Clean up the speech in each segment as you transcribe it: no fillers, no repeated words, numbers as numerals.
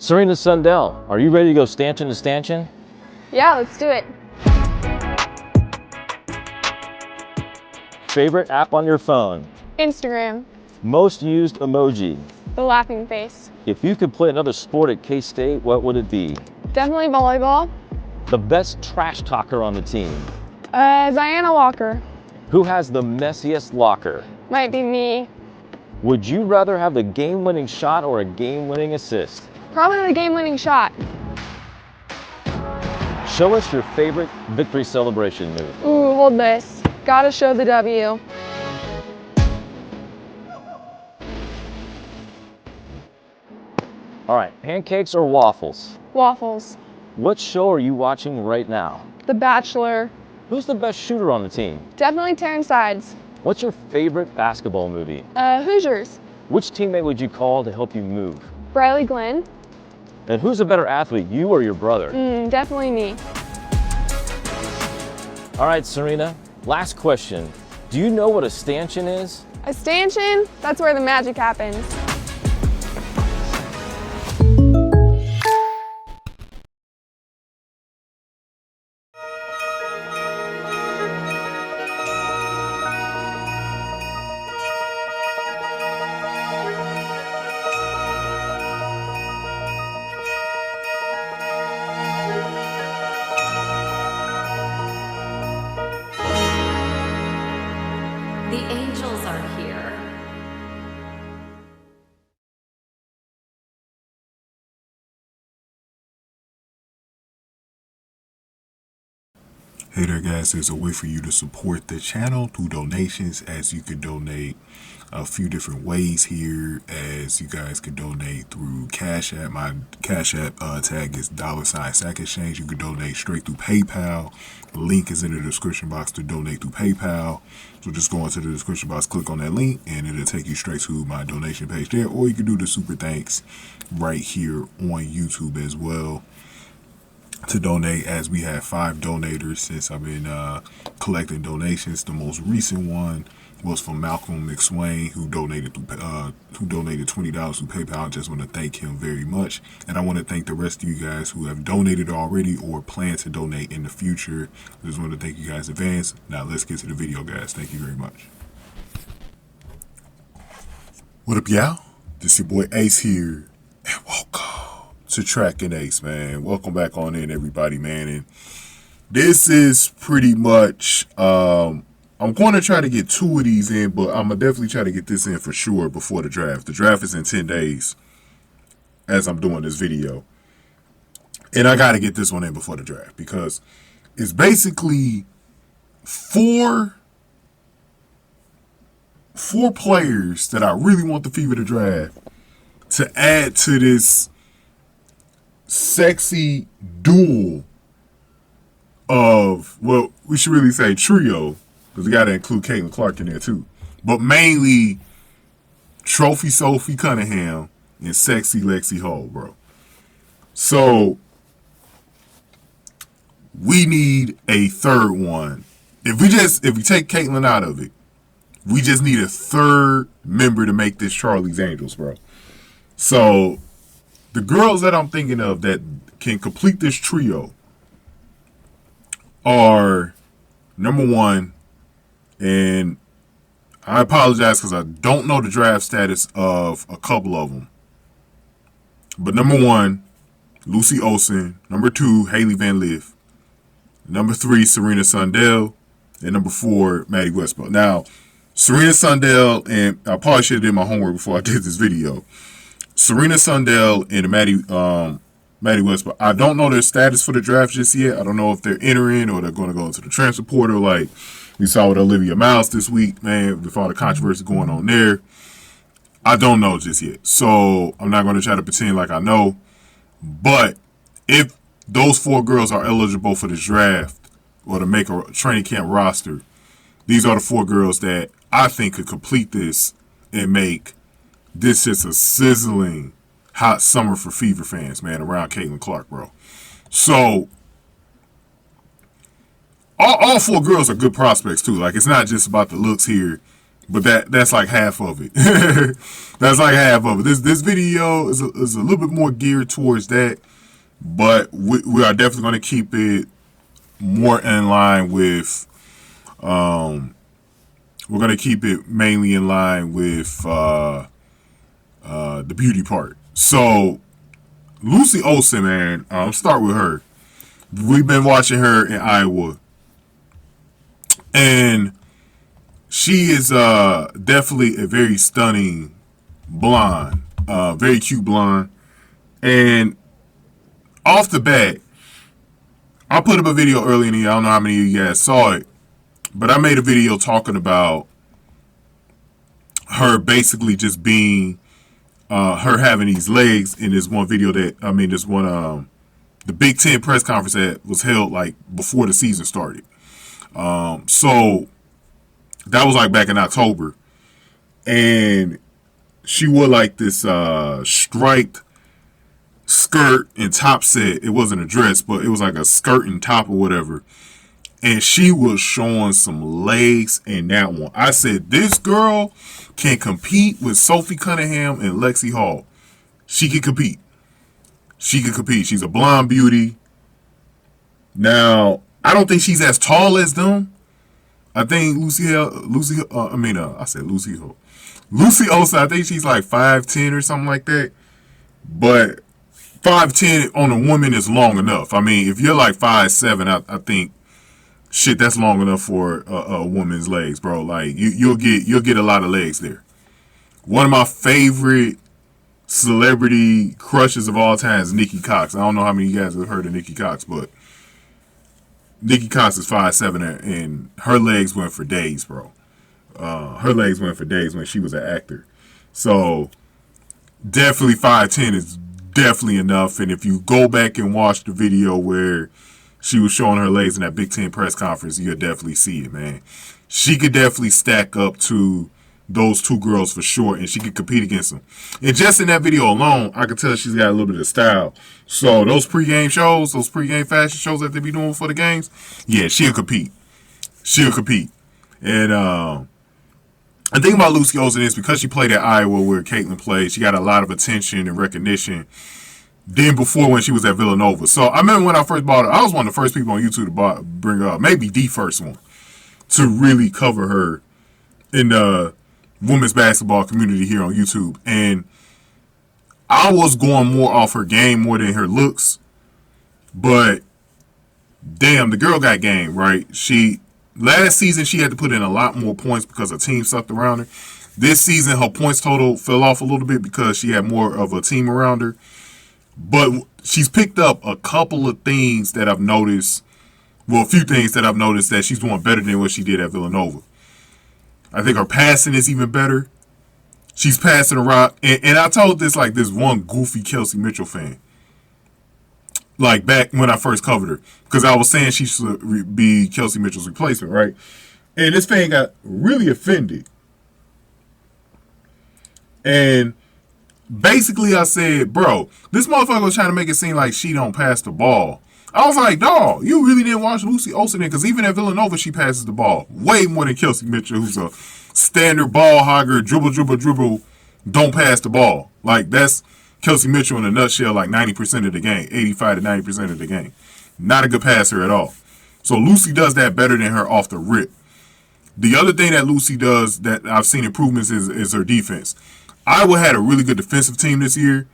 Serena Sundell, are you ready to go stanchion to stanchion? Yeah, let's do it. Favorite app on your phone? Instagram. Most used emoji? The laughing face. If you could play another sport at K-State, what would it be? Definitely volleyball. The best trash talker on the team? Diana Walker. Who has the messiest locker? Might be me. Would you rather have the game-winning shot or a game-winning assist? Probably the game-winning shot. Show us your favorite victory celebration move. Ooh, hold this. Gotta show the W. All right, pancakes or waffles? Waffles. What show are you watching right now? The Bachelor. Who's the best shooter on the team? Definitely Terrence Sides. What's your favorite basketball movie? Hoosiers. Which teammate would you call to help you move? Briley Glenn. And who's a better athlete, you or your brother? Definitely me. All right, Serena, last question. Do you know what a stanchion is? A stanchion? That's where the magic happens. The angels are here. Hey there guys, there's a way for you to support the channel through donations, as you can donate a few different ways here, as you guys can donate through Cash App. My Cash App tag is $Sack Exchange. You can donate straight through PayPal. The link is in the description box to donate through PayPal. So just go into the description box, click on that link, and it'll take you straight to my donation page there. Or you can do the super thanks right here on YouTube as well to donate, as we have 5 donators since I've been collecting donations. The most recent one was from Malcolm McSwain, who donated $20 through PayPal. I just want to thank him very much, and I want to thank the rest of you guys who have donated already or plan to donate in the future. I just want to thank you guys in advance. Now let's get to the video, guys. Thank you very much. What up, y'all? This your boy Ace here, and welcome to Track and Ace, man. Welcome back on in, everybody, man. And this is pretty much I'm going to try to get 2 of these in, but I'm gonna definitely try to get this in for sure before the draft. The draft is in 10 days as I'm doing this video, and I got to get this one in before the draft because it's basically four players that I really want the Fever to draft to add to this sexy duel of, well, we should really say trio, because we got to include Caitlin Clark in there too, but mainly Trophy Sophie Cunningham and sexy Lexie Hall, bro. So we need a third one. If we take Caitlin out of it, we just need a third member to make this Charlie's Angels, bro. So the girls that I'm thinking of that can complete this trio are, number one, and I apologize because I don't know the draft status of a couple of them, but number one, Lucy Olsen. Number 2, Hailey Van Lith. Number 3, Serena Sundell. And number 4, Maddy Westbeld. Now, Serena Sundell, and I probably should have did my homework before I did this video. Serena Sundell and Maddy Westbeld, I don't know their status for the draft just yet. I don't know if they're entering or they're going to go into the transfer portal like we saw with Olivia Miles this week, man, with all the controversy going on there. I don't know just yet. So I'm not going to try to pretend like I know. But if those 4 girls are eligible for this draft or to make a training camp roster, these are the 4 girls that I think could complete this and make this just a sizzling hot summer for Fever fans, man, around Caitlin Clark, bro. So all 4 girls are good prospects too. Like, it's not just about the looks here. but that's like half of it. That's like half of it. This video is a little bit more geared towards that, but we are definitely going to keep it more in line with. We're going to keep it mainly in line with the beauty part. So, Lucy Olsen, man, I'll start with her. We've been watching her in Iowa, and she is definitely a very stunning blonde, very cute blonde. And off the bat, I put up a video earlier in the year. I don't know how many of you guys saw it, but I made a video talking about her basically just being her having these legs in this one video the Big Ten press conference that was held like before the season started. So that was like back in October, and she wore like this striped skirt and top set. It wasn't a dress, but it was like a skirt and top or whatever. And she was showing some legs in that one. I said, this girl can compete with Sophie Cunningham and Lexie Hall. She can compete. She can compete. She's a blonde beauty. Now, I don't think she's as tall as them. I think Lucy Olsen, I think she's like 5'10" or something like that. But 5'10" on a woman is long enough. I mean, if you're like 5'7", I think, shit, that's long enough for a woman's legs, bro. Like you'll get a lot of legs there. One of my favorite celebrity crushes of all time is Nikki Cox. I don't know how many of you guys have heard of Nikki Cox, but Nikki Cox is 5'7", and her legs went for days, bro. Her legs went for days when she was an actor. So definitely 5'10" is definitely enough. And if you go back and watch the video where she was showing her legs in that Big Ten press conference, you'll definitely see it, man. She could definitely stack up to those two girls for sure, and she could compete against them. And just in that video alone, I could tell she's got a little bit of style. So those pregame shows, those pregame fashion shows that they be doing for the games, yeah, she'll compete. She'll compete. And the thing about Lucy Olsen is because she played at Iowa where Caitlin played, she got a lot of attention and recognition than before when she was at Villanova. So I remember when I first bought her, I was one of the first people on YouTube to bring her up, maybe the first one, to really cover her in the women's basketball community here on YouTube. And I was going more off her game more than her looks. But damn, the girl got game, right? Last season she had to put in a lot more points because her team sucked around her. This season her points total fell off a little bit because she had more of a team around her. But she's picked up a couple of things that I've noticed. Well, a few things that I've noticed that she's doing better than what she did at Villanova. I think her passing is even better. She's passing a rock. And I told this one goofy Kelsey Mitchell fan. Like back when I first covered her. Because I was saying she should be Kelsey Mitchell's replacement, right? And this fan got really offended. And basically, I said, bro, this motherfucker was trying to make it seem like she don't pass the ball. I was like, dawg, you really didn't watch Lucy Olsen because even at Villanova, she passes the ball way more than Kelsey Mitchell, who's a standard ball hogger, dribble, don't pass the ball. Like, that's Kelsey Mitchell in a nutshell, like 90% of the game, 85 to 90% of the game. Not a good passer at all. So Lucy does that better than her off the rip. The other thing that Lucy does that I've seen improvements is her defense. Iowa had a really good defensive team this year.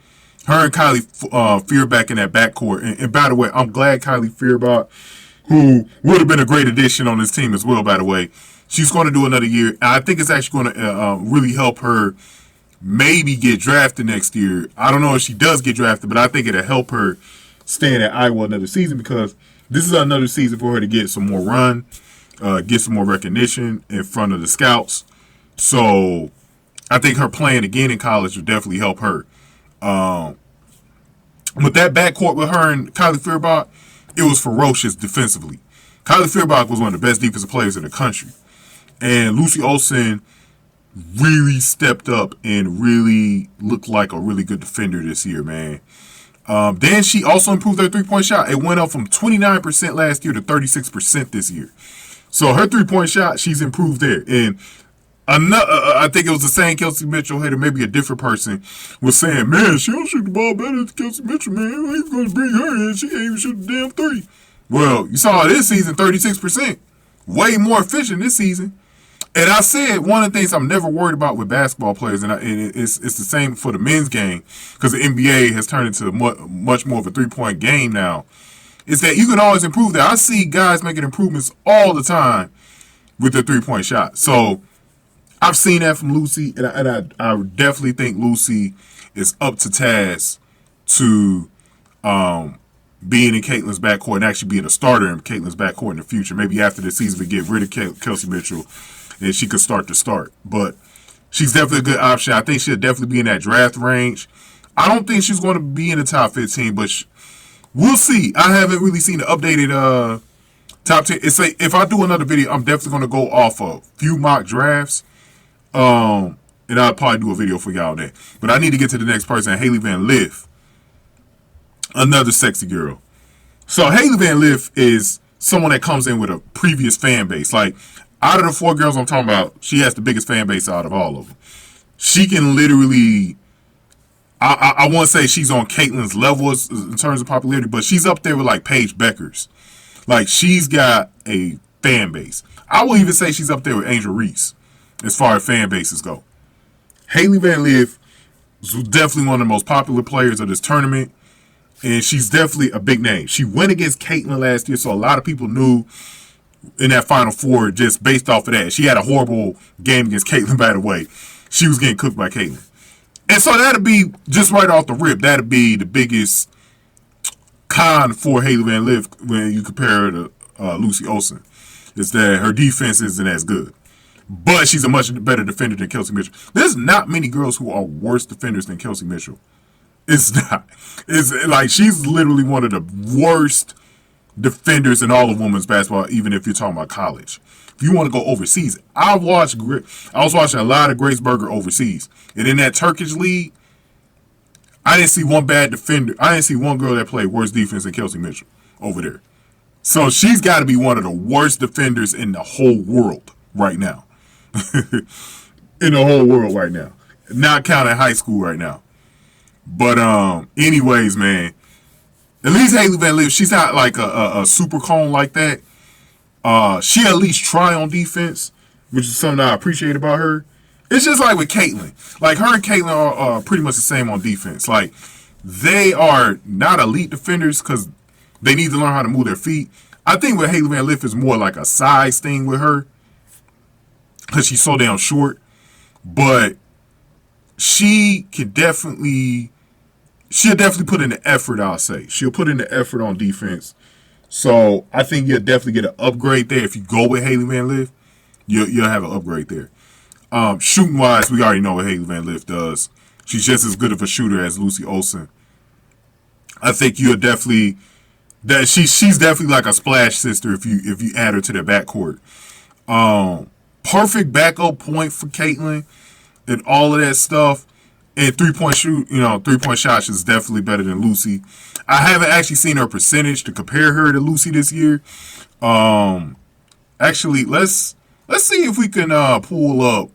Her and Kahleah Fierback in that backcourt. And by the way, I'm glad Kahleah Fierback, who would have been a great addition on this team as well, by the way, she's going to do another year. And I think it's actually going to really help her maybe get drafted next year. I don't know if she does get drafted, but I think it'll help her staying at Iowa another season because this is another season for her to get some more run, get some more recognition in front of the scouts. So I think her playing again in college will definitely help her. With that backcourt with her and Kahleah Fierback, it was ferocious defensively. Kahleah Fierback was one of the best defensive players in the country. And Lucy Olsen really stepped up and really looked like a really good defender this year, man. Then she also improved her three-point shot. It went up from 29% last year to 36% this year. So her three-point shot, she's improved there. And I think it was the same Kelsey Mitchell hater, maybe a different person, was saying, man, she don't shoot the ball better than Kelsey Mitchell, man. He's going to bring her in. She can't even shoot the damn three. Well, you saw this season, 36%. Way more efficient this season. And I said one of the things I'm never worried about with basketball players, and it's the same for the men's game, because the NBA has turned into much more of a three-point game now, is that you can always improve that. I see guys making improvements all the time with their three-point shot. So I've seen that from Lucy, and I definitely think Lucy is up to task to being in Caitlin's backcourt and actually being a starter in Caitlin's backcourt in the future. Maybe after the season we get rid of Kelsey Mitchell and she could start to start. But she's definitely a good option. I think she'll definitely be in that draft range. I don't think she's going to be in the top 15, but we'll see. I haven't really seen the updated top 10. It's like, if I do another video, I'm definitely going to go off a few mock drafts. And I'll probably do a video for y'all on that. But I need to get to the next person, Hailey Van Lith. Another sexy girl. So Hailey Van Lith is someone that comes in with a previous fan base. Like, out of the 4 girls I'm talking about, she has the biggest fan base out of all of them. She can literally, I won't say she's on Caitlin's level in terms of popularity, but she's up there with like Paige Beckers. Like, she's got a fan base. I will even say she's up there with Angel Reese as far as fan bases go. Hailey Van Lith is definitely one of the most popular players of this tournament, and she's definitely a big name. She went against Caitlin last year, so a lot of people knew in that Final Four just based off of that. She had a horrible game against Caitlin, by the way. She was getting cooked by Caitlin. And so that'd be, just right off the rip, that'd be the biggest con for Hailey Van Lith when you compare her to Lucy Olsen, is that her defense isn't as good. But she's a much better defender than Kelsey Mitchell. There's not many girls who are worse defenders than Kelsey Mitchell. It's not. It's like, she's literally one of the worst defenders in all of women's basketball, even if you're talking about college. If you want to go overseas, I was watching a lot of Grace Berger overseas. And in that Turkish league, I didn't see one bad defender. I didn't see one girl that played worse defense than Kelsey Mitchell over there. So she's got to be one of the worst defenders in the whole world right now. In the whole world right now. Not counting high school right now. But anyways, man, at least Hailey Van Lith, she's not like a super cone like that. She at least try on defense, which is something I appreciate about her. It's just like with Caitlin. Like, her and Caitlin are pretty much the same on defense. Like, they are not elite defenders because they need to learn how to move their feet. I think with Hailey Van Lith is more like a size thing with her because she's so damn short. But she'll definitely put in the effort, I'll say. She'll put in the effort on defense. So I think you'll definitely get an upgrade there. If you go with Hailey Van Lith, you'll have an upgrade there. Shooting wise, we already know what Hailey Van Lith does. She's just as good of a shooter as Lucy Olsen. I think she's definitely like a splash sister if you add her to their backcourt. Perfect backup point for Caitlin and all of that stuff. And three-point shots is definitely better than Lucy. I haven't actually seen her percentage to compare her to Lucy this year. Actually, let's see if we can pull up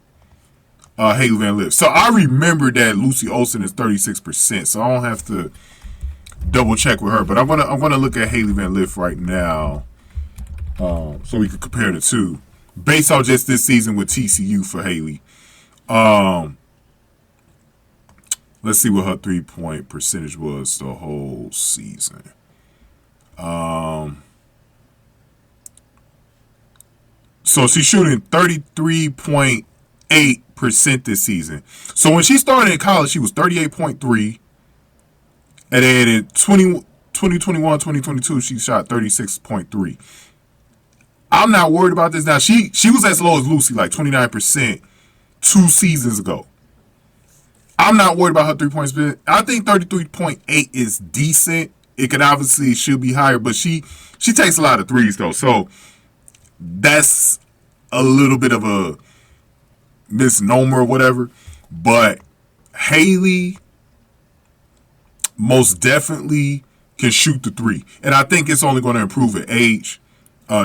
Hailey Van Lith. So I remember that Lucy Olsen is 36%, so I don't have to double check with her. But I'm gonna look at Hailey Van Lith right now, so we can compare the two based on just this season with TCU for Hailey. Let's see what her 3-point percentage was the whole season. So she's shooting 33.8% this season. So when she started in college, she was 38.3. And then in 2021, 2022, she shot 36.3. I'm not worried about this now. She was as low as Lucy, like 29% 2 seasons ago. I'm not worried about her 3-point spin. I think 33.8 is decent. It could obviously should be higher, but she takes a lot of threes though. So that's a little bit of a misnomer or whatever. But Hailey most definitely can shoot the three. And I think it's only going to improve with age.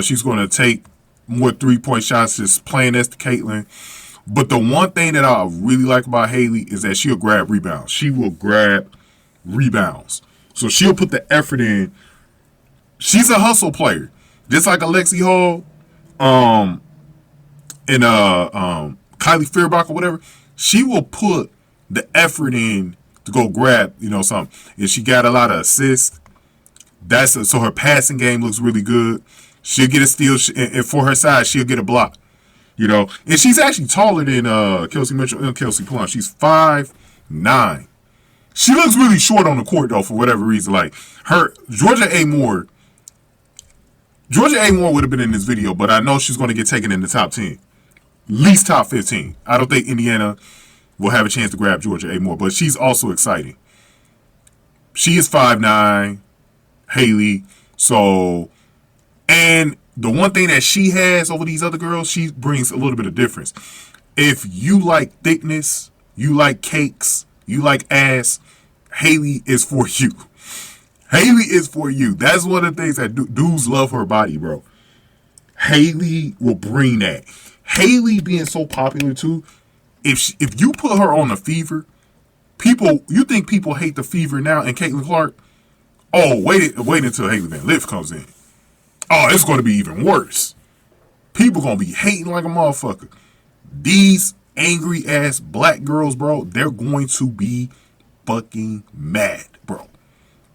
She's going to take more 3-point shots just playing as the Caitlin. But the one thing that I really like about Hailey is that she'll grab rebounds. She will grab rebounds. So she'll put the effort in. She's a hustle player. Just like a Lexie Hall, and Kylie Fairbach or whatever. She will put the effort in to go grab, something. And she got a lot of assists. So her passing game looks really good. She'll get a steal, and for her size, she'll get a block. And she's actually taller than Kelsey Mitchell and Kelsey Plum. She's 5'9". She looks really short on the court though, for whatever reason. Like Georgia Amoore would have been in this video, but I know she's going to get taken in the top 10, least top 15. I don't think Indiana will have a chance to grab Georgia Amoore, but she's also exciting. She is 5'9", Hailey. So, and the one thing that she has over these other girls, she brings a little bit of difference. If you like thickness, you like cakes, you like ass, Hailey is for you. Hailey is for you. That's one of the things that dudes love her body, bro. Hailey will bring that. Hailey being so popular too, if you put her on a fever, you think people hate the fever now and Caitlin Clark? Oh, wait until Hailey Van Lith comes in. Oh, it's going to be even worse. People going to be hating like a motherfucker. These angry ass black girls, bro, they're going to be fucking mad, bro.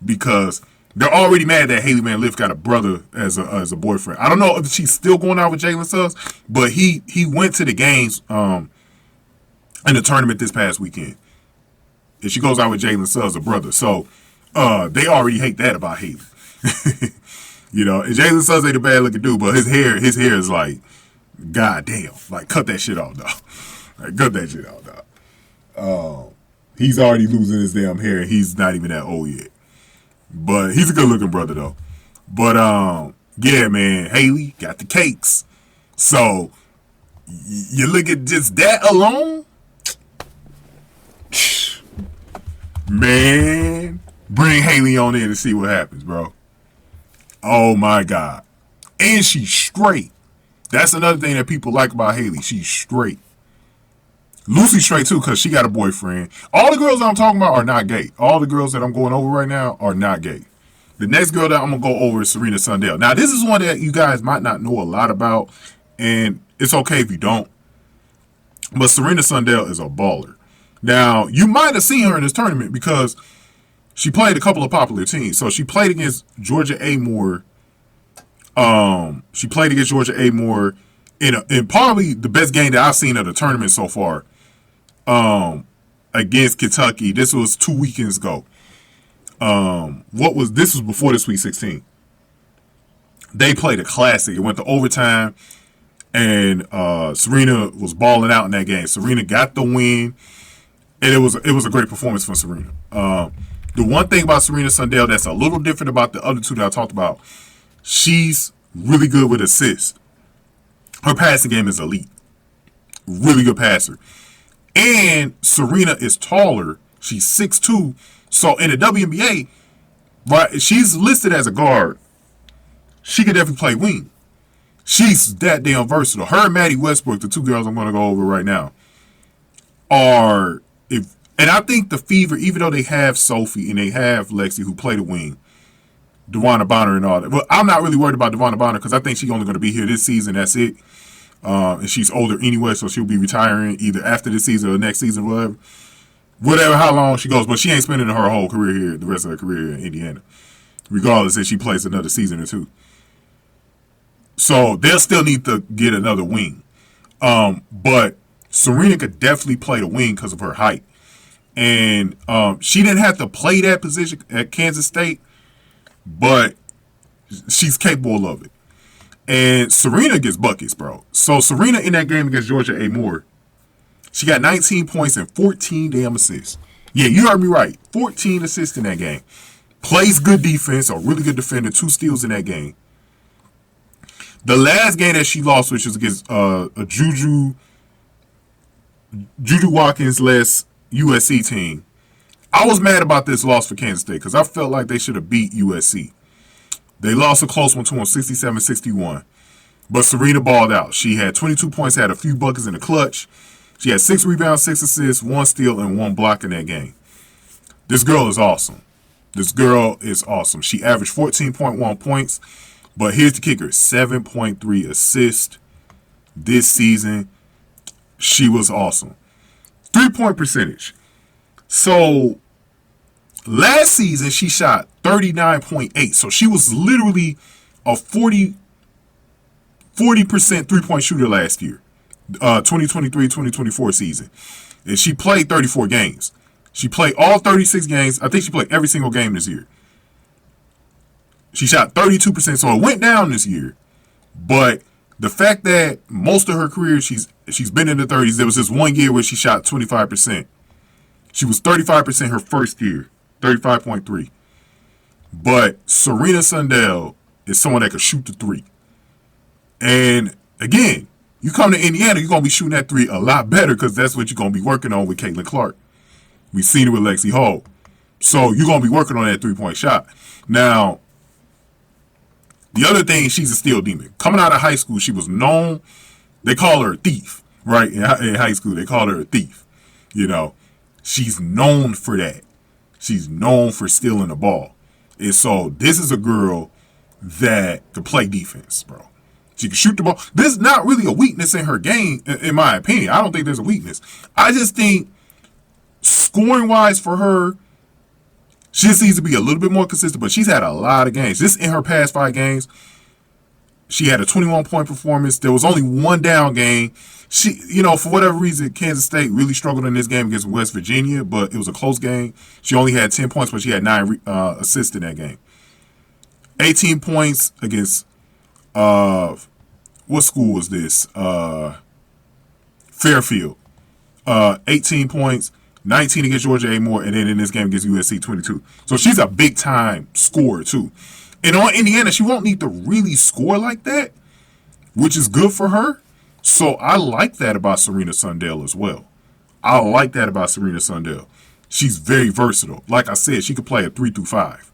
Because they're already mad that Hailey Van Lith got a brother as a boyfriend. I don't know if she's still going out with Jalen Suggs, but he went to the games in the tournament this past weekend. And she goes out with Jalen Suggs, a brother. So they already hate that about Hailey. And Jalen Suggs ain't a bad looking dude, but his hair is like, goddamn. Like, cut that shit off, dog. Like, cut that shit off, dog. He's already losing his damn hair, and he's not even that old yet. But he's a good looking brother though. But yeah, man, Hailey got the cakes. So you look at just that alone, man. Bring Hailey on in to see what happens, bro. Oh my God, and she's straight. That's another thing that people like about Hailey. She's straight. Lucy's straight too, because she got a boyfriend. All the girls I'm talking about are not gay. All the girls that I'm going over right now are not gay. The next girl that I'm going to go over is Serena Sundell. Now, this is one that you guys might not know a lot about, and it's okay if you don't. But Serena Sundell is a baller. Now, you might have seen her in this tournament because she played a couple of popular teams. So she played against Georgia Amoore. She played against Georgia Amoore in probably the best game that I've seen of the tournament so far. Against Kentucky. This was 2 weekends ago. This was before the Sweet 16. They played a classic. It went to overtime, and Serena was balling out in that game. Serena got the win, and it was a great performance from Serena. The one thing about Serena Sundell that's a little different about the other two that I talked about, she's really good with assists. Her passing game is elite. Really good passer. And Serena is taller. She's 6'2". So in the WNBA, right, she's listed as a guard. She could definitely play wing. She's that damn versatile. Her and Maddy Westbeld, the two girls I'm going to go over right now, and I think the Fever, even though they have Sophie and they have Lexie who play the wing, DeWanna Bonner and all that. Well, I'm not really worried about DeWanna Bonner because I think she's only going to be here this season. That's it. And she's older anyway, so she'll be retiring either after this season or next season, whatever, how long she goes. But she ain't spending her whole career here, the rest of her career in Indiana, regardless if she plays another season or two. So they'll still need to get another wing. But Serena could definitely play the wing because of her height. And she didn't have to play that position at Kansas State, but she's capable of it. And Serena gets buckets, bro. So Serena in that game against Georgia Amoore, she got 19 points and 14 damn assists. Yeah, you heard me right. 14 assists in that game. Plays good defense, a really good defender, 2 steals in that game. The last game that she lost, which was against a Juju Watkins-less USC team, I was mad about this loss for Kansas State because I felt like they should have beat USC. They lost a close one to them, 67-61. But Serena balled out. She had 22 points, had a few buckets in the clutch. She had 6 rebounds, 6 assists, 1 steal, and 1 block in that game. This girl is awesome. This girl is awesome. She averaged 14.1 points, but here's the kicker, 7.3 assists this season. She was awesome. 3-point percentage. So last season, she shot 39.8. So she was literally a 40% three-point shooter last year, 2023-2024 season. And she played 34 games. She played all 36 games. I think she played every single game this year. She shot 32%, so it went down this year. But the fact that most of her career she's been in the 30s, there was this one year where she shot 25%. She was 35% her first year, 35.3. But Serena Sundell is someone that can shoot the three. And again, you come to Indiana, you're going to be shooting that three a lot better because that's what you're going to be working on with Caitlin Clark. We've seen it with Lexie Hall. So you're going to be working on that three-point shot. Now, the other thing, she's a steal demon. Coming out of high school, she was known, they call her a thief, right? In high school, they call her a thief. You know, she's known for that. She's known for stealing the ball. And so this is a girl that can play defense, bro. She can shoot the ball. There's not really a weakness in her game, in my opinion. I don't think there's a weakness. I just think scoring-wise for her, she just needs to be a little bit more consistent, but she's had a lot of games. Just in her past 5 games, she had a 21-point performance. There was only one down game. She, for whatever reason, Kansas State really struggled in this game against West Virginia, but it was a close game. She only had 10 points, but she had 9 assists in that game. 18 points against, what school was this? Fairfield. 18 points. 19 against Georgia Amoore, and then in this game against USC, 22. So she's a big-time scorer, too. And on Indiana, she won't need to really score like that, which is good for her. So I like that about Serena Sundell as well. I like that about Serena Sundell. She's very versatile. Like I said, she could play a 3 through 5.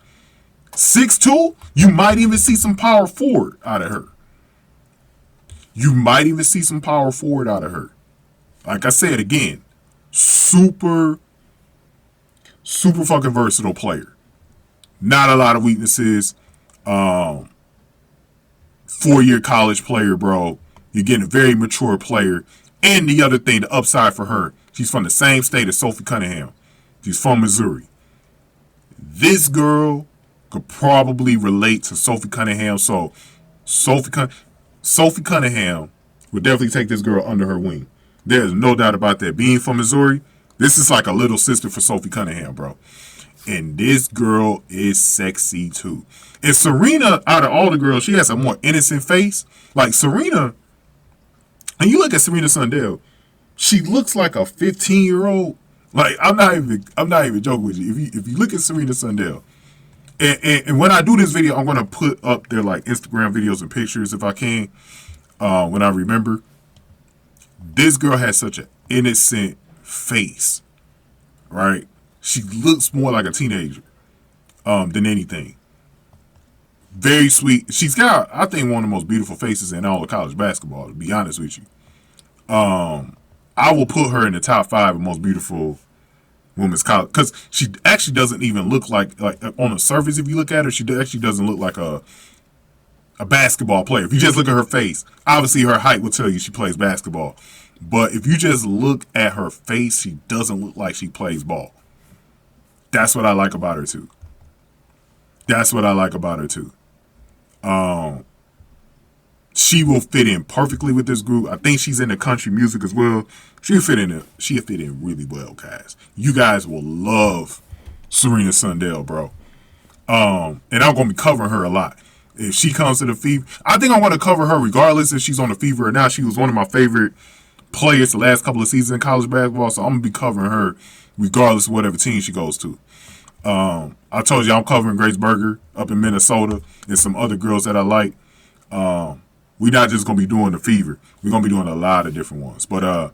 6'2", you might even see some power forward out of her. You might even see some power forward out of her. Like I said, again, super fucking versatile player. Not a lot of weaknesses. 4-year college player, bro. You're getting a very mature player. And the other thing, the upside for her, she's from the same state as Sophie Cunningham. She's from Missouri. This girl could probably relate to Sophie Cunningham. So Sophie Cunningham would definitely take this girl under her wing. There's no doubt about that. Being from Missouri, this is like a little sister for Sophie Cunningham, bro. And this girl is sexy, too. And Serena, out of all the girls, she has a more innocent face. Like Serena, and you look at Serena Sundell, she looks like a 15-year-old. Like, I'm not even joking with you. If you look at Serena Sundell, and when I do this video, I'm going to put up their, like, Instagram videos and pictures if I can, when I remember. This girl has such an innocent face, right? She looks more like a teenager than anything. Very sweet. She's got, I think, one of the most beautiful faces in all of college basketball, to be honest with you. I will put her in the top 5 of most beautiful women's college, because she actually doesn't even look like on the surface, if you look at her, she actually doesn't look like a basketball player. If you just look at her face, obviously her height will tell you she plays basketball. But if you just look at her face, she doesn't look like she plays ball. That's what I like about her, too. She will fit in perfectly with this group. I think she's into country music as well. She'll fit in really well, guys. You guys will love Serena Sundell, bro. And I'm going to be covering her a lot. If she comes to the Fever, I think I want to cover her regardless if she's on the Fever or not. She was one of my favorite players the last couple of seasons in college basketball, so I'm going to be covering her regardless of whatever team she goes to. I told you I'm covering Grace Berger up in Minnesota and some other girls that I like. We're not just going to be doing the Fever. We're going to be doing a lot of different ones. But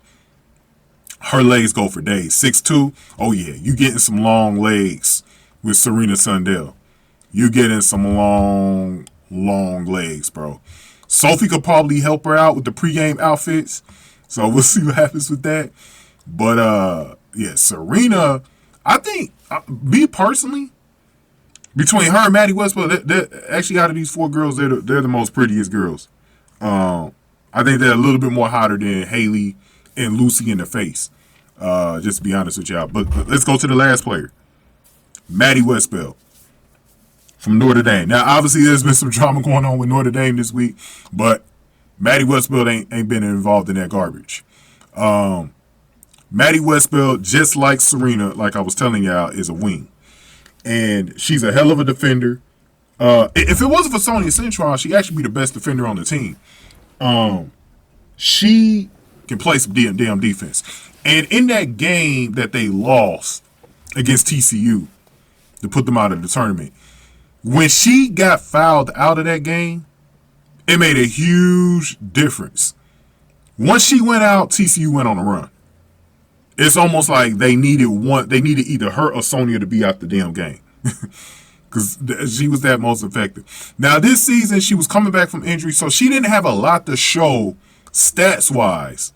her legs go for days. 6'2", oh yeah, you getting some long legs with Serena Sundell. You're getting some long legs, bro. Sophie could probably help her out with the pregame outfits. So we'll see what happens with that. But yeah, Serena, I think me personally, between her and Maddy Westbeld, they're actually out of these 4 girls, they're the most prettiest girls. I think they're a little bit more hotter than Hailey and Lucy in the face. Just to be honest with y'all. But let's go to the last player, Maddy Westbeld from Notre Dame. Now, obviously, there's been some drama going on with Notre Dame this week, but Maddy Westbeld ain't been involved in that garbage. Maddy Westbeld, just like Serena, like I was telling y'all, is a wing. And she's a hell of a defender. If it wasn't for Sonia Centron, she'd actually be the best defender on the team. She can play some damn defense. And in that game that they lost against TCU to put them out of the tournament, when she got fouled out of that game, it made a huge difference. Once she went out, TCU went on a run. It's almost like they needed either her or Sonia to be out the damn game. Because she was that most effective. Now, this season, she was coming back from injury, so she didn't have a lot to show stats-wise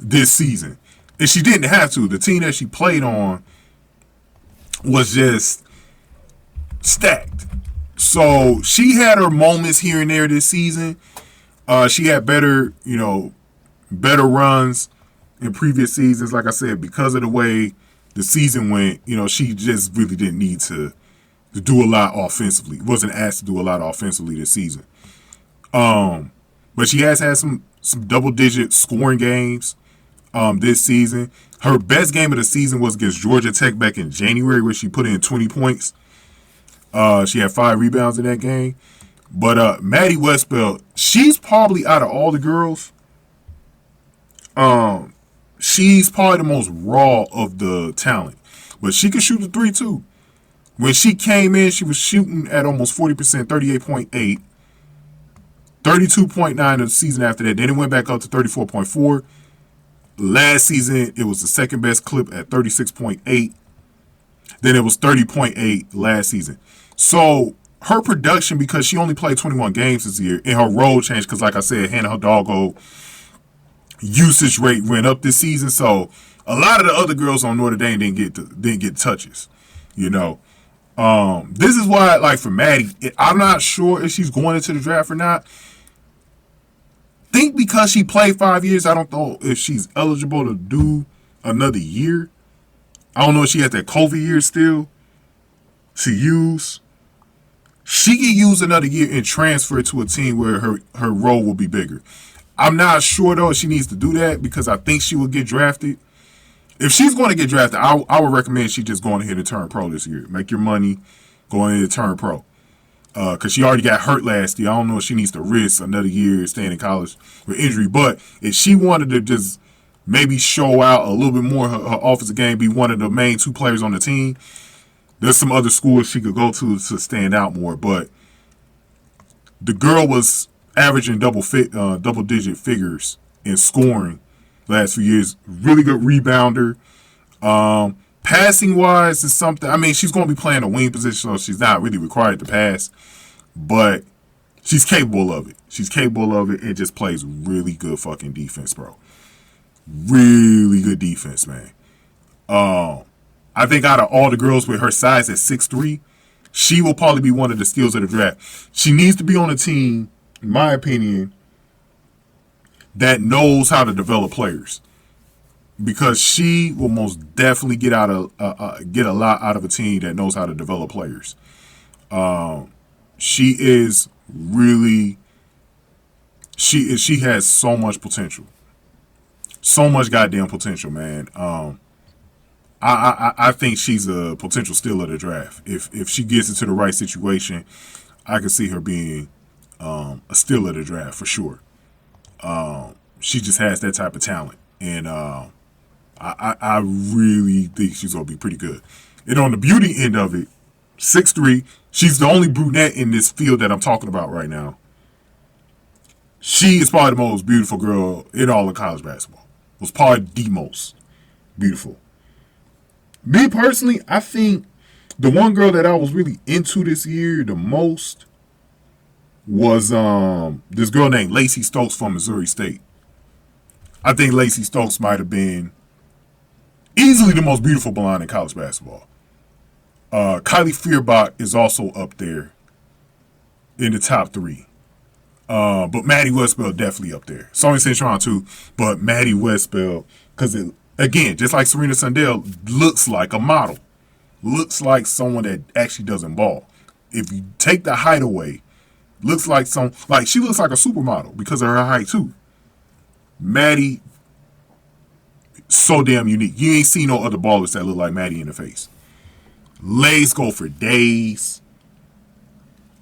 this season. And she didn't have to. The team that she played on was just stacked. So she had her moments here and there this season. She had better runs in previous seasons. Like I said, because of the way the season went, she just really didn't need to do a lot offensively. Wasn't asked to do a lot offensively this season. But she has had some double-digit scoring games this season. Her best game of the season was against Georgia Tech back in January, where she put in 20 points. She had 5 rebounds in that game. But Maddy Westbeld, she's probably, out of all the girls, she's probably the most raw of the talent. But she can shoot the 3 too. When she came in, she was shooting at almost 40%, 38.8, 32.9 of the season after that. Then it went back up to 34.4. Last season, it was the second best clip at 36.8. Then it was 30.8 last season. So her production, because she only played 21 games this year, and her role changed because, like I said, Hannah Hidalgo usage rate went up this season. So a lot of the other girls on Notre Dame didn't get touches. This is why, like, for Maddy, I'm not sure if she's going into the draft or not. Think because she played 5 years, I don't know if she's eligible to do another year. I don't know if she has that COVID year still to use. She can use another year and transfer to a team where her role will be bigger. I'm not sure, though, if she needs to do that because I think she will get drafted. If she's going to get drafted, I would recommend she just going ahead and turn pro this year. Make your money, go ahead and turn pro. Because she already got hurt last year. I don't know if she needs to risk another year staying in college with injury. But if she wanted to just maybe show out a little bit more her offensive game, be one of the main 2 players on the team, there's some other schools she could go to stand out more. But the girl was averaging double-digit figures in scoring last few years. Really good rebounder. Passing wise is something. I mean, she's going to be playing a wing position, so she's not really required to pass, but she's capable of it. She's capable of it and just plays really good fucking defense, bro. Really good defense, man. I think out of all the girls with her size at 6'3", she will probably be one of the steals of the draft. She needs to be on a team, in my opinion, that knows how to develop players. Because she will most definitely get a lot out of a team that knows how to develop players. She is really, she has so much potential, so much goddamn potential, man. I think she's a potential steal of the draft. If she gets into the right situation, I can see her being a steal of the draft for sure. She just has that type of talent, and I really think she's going to be pretty good. And on the beauty end of it, 6'3", she's the only brunette in this field that I'm talking about right now. She is probably the most beautiful girl in all of college basketball. Was probably the most beautiful. Me personally, I think the one girl that I was really into this year the most was this girl named Lacey Stokes from Missouri State. I think Lacey Stokes might have been easily the most beautiful blonde in college basketball. Kylie Feuerbach is also up there in the top 3. But Maddy Westbeld definitely up there. Sonya Cintron too, but Maddy Westbeld, because again, just like Serena Sundell, looks like a model. Looks like someone that actually doesn't ball. If you take the height away, looks like she looks like a supermodel because of her height too. Maddy, so damn unique. You ain't seen no other ballers that look like Maddy in the face. Legs go for days.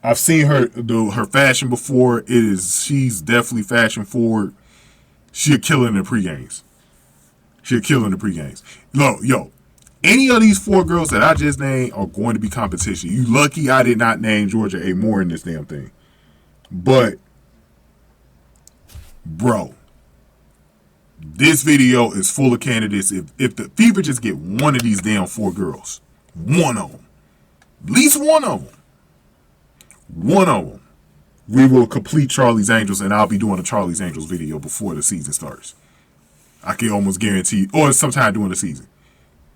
I've seen her do her fashion before. She's definitely fashion forward. She'll kill in the pre-games. Look, yo, any of these 4 girls that I just named are going to be competition. You lucky I did not name Georgia Amoore in this damn thing. But, bro, this video is full of candidates. If the Fever just get one of these damn 4 girls, one of them, at least one of them, we will complete Charlie's Angels, and I'll be doing a Charlie's Angels video before the season starts. I can almost guarantee, or sometime during the season.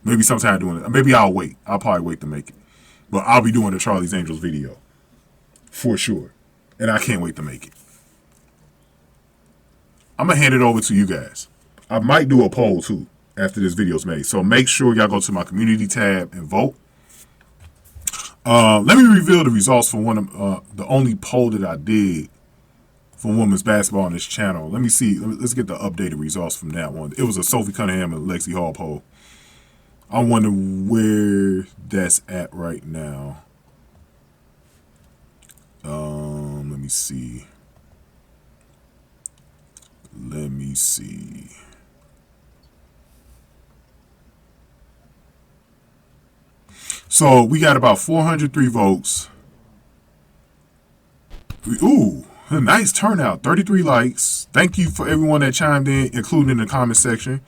Maybe sometime during it. Maybe I'll wait. I'll probably wait to make it. But I'll be doing a Charlie's Angels video. For sure. And I can't wait to make it. I'm going to hand it over to you guys. I might do a poll too after this video's made. So make sure y'all go to my community tab and vote. Let me reveal the results for one of the only poll that I did for women's basketball on this channel. Let me see. Let's get the updated results from that one. It was a Sophie Cunningham and Lexie Hall poll. I wonder where that's at right now. Let me see. So we got about 403 votes. Ooh, a nice turnout. 33 likes. Thank you for everyone that chimed in, including in the comment section.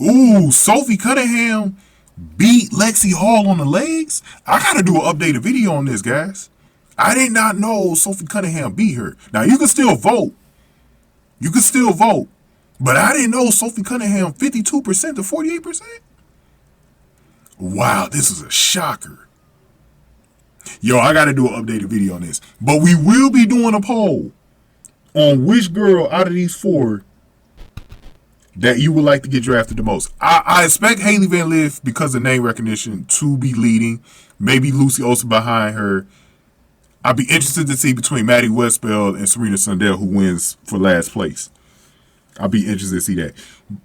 Ooh, Sophie Cunningham beat Lexie Hall on the legs. I gotta do an updated video on this, guys. I did not know Sophie Cunningham beat her. Now you can still vote. But I didn't know Sophie Cunningham 52% to 48%. Wow, this is a shocker. Yo, I got to do an updated video on this. But we will be doing a poll on which girl out of these 4 that you would like to get drafted the most. I expect Hailey Van Lith, because of name recognition, to be leading. Maybe Lucy Olsen behind her. I'd be interested to see between Maddy Westbeld and Serena Sundell who wins for last place. I'd be interested to see that.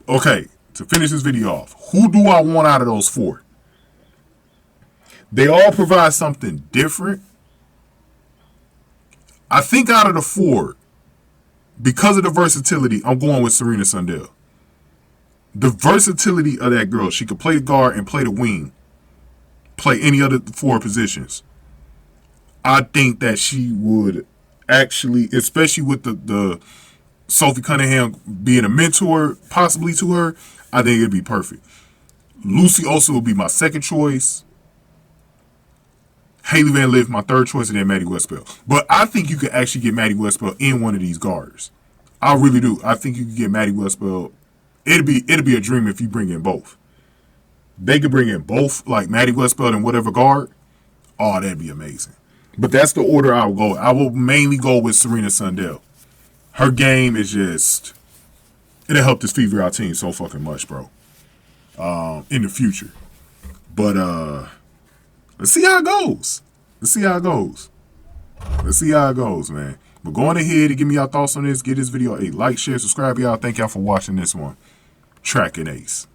Okay, to finish this video off, who do I want out of those 4? They all provide something different. I think out of the 4, because of the versatility, I'm going with Serena Sundell. The versatility of that girl. She could play the guard and play the wing. Play any other 4 positions. I think that she would actually, especially with the Sophie Cunningham being a mentor possibly to her, I think it'd be perfect. Lucy Olsen would be my second choice. Hailey Van Lith, my third choice, and then Maddy Westbeld. But I think you could actually get Maddy Westbeld in one of these guards. I really do. I think you could get Maddy Westbeld. It'd be a dream if you bring in both. They could bring in both, like Maddy Westbeld and whatever guard. Oh, that'd be amazing. But that's the order I will go. I will mainly go with Serena Sundell. Her game is just, it'll help this Fever out team so fucking much, bro. In the future. But let's see how it goes. Let's see how it goes, man. But go on ahead and give me your thoughts on this. Give this video a like, share, subscribe, y'all. Thank y'all for watching this one. Tracking Ace.